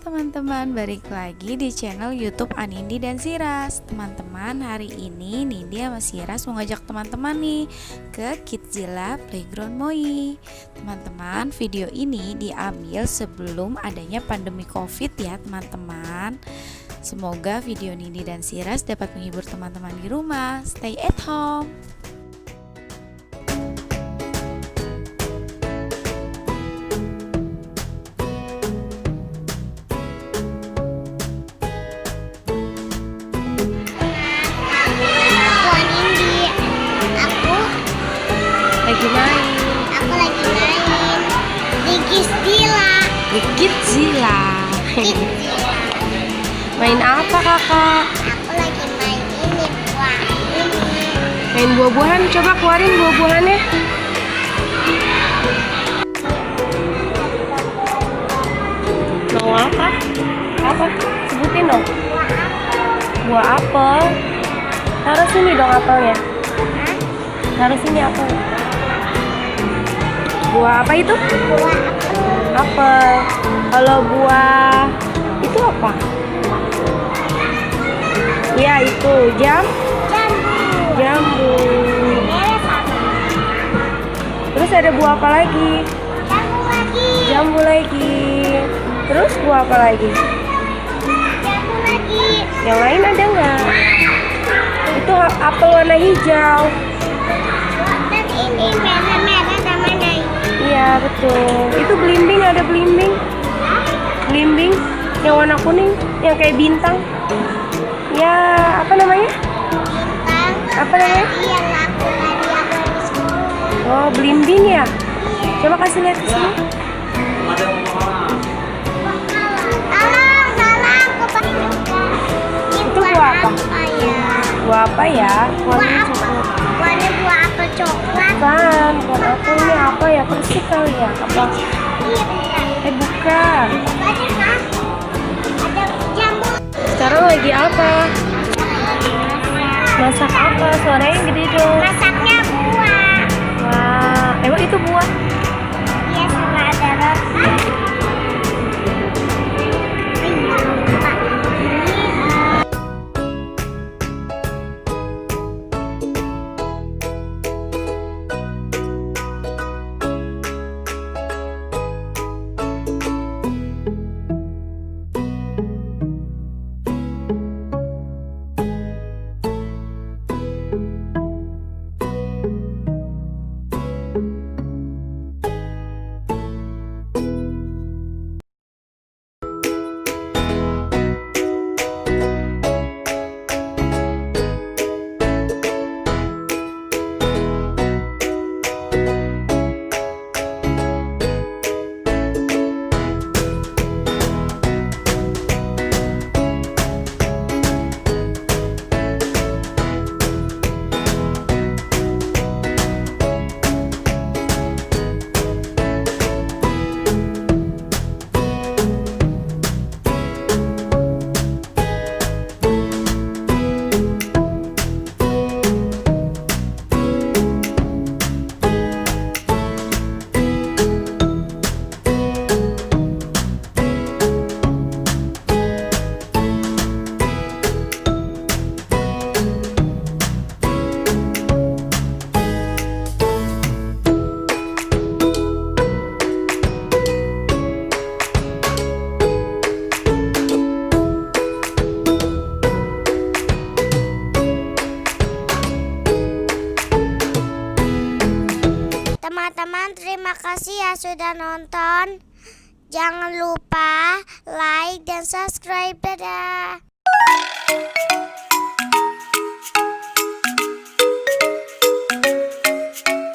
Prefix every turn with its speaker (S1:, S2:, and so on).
S1: Teman-teman, balik lagi di channel YouTube Anindi dan Siras. Teman-teman, hari ini Nindi sama Siras mau ngajak teman-teman nih ke Kidzilla Playground Moi. Teman-teman, video ini diambil sebelum adanya pandemi Covid ya teman-teman. Semoga video Nindi dan Siras dapat menghibur teman-teman di rumah. Stay at home.
S2: Lagi main di Kidzilla. Main apa kakak?
S3: Aku lagi main ini buah.
S2: Main buah-buahan, coba keluarin buah-buahannya. Mau apa? Apa? Sebutin dong. Buah apel. Taruh sini dong apelnya. Taruh sini apel. Buah apa itu?
S3: Buah
S2: Apel. Kalau buah itu apa? Ya itu jambu. Terus ada buah apa lagi? Jambu lagi. Terus buah apa lagi? Yang lain ada nggak? Itu apel warna hijau.
S3: Dan ini merah-merah namanya.
S2: Iya betul. Itu belimbing, ada belimbing. Belimbing yang warna kuning, yang kayak bintang. Ya, apa namanya? Apa namanya?
S3: Iya, aku tadi habis sekolah.
S2: Oh, belimbing ya. Coba kasih lihat ke sini.
S3: Salah,
S2: Itu buah apa?
S3: Ya?
S2: Buah apa ya?
S3: Buah apa? Buah apel coklat.
S2: Bukan apelnya apa ya? Persik kali ya? Apa?
S3: Iya, bukan.
S2: Bukan.
S3: Ada kan? Ada jambu.
S2: Sekarang lagi apa? Masak apa? Suaranya gede dong.
S3: Masaknya buah.
S2: Wah, emang itu buah?
S3: Iya, sama ada roti. Teman-teman, terima kasih ya sudah nonton. Jangan lupa like dan subscribe. Dadah.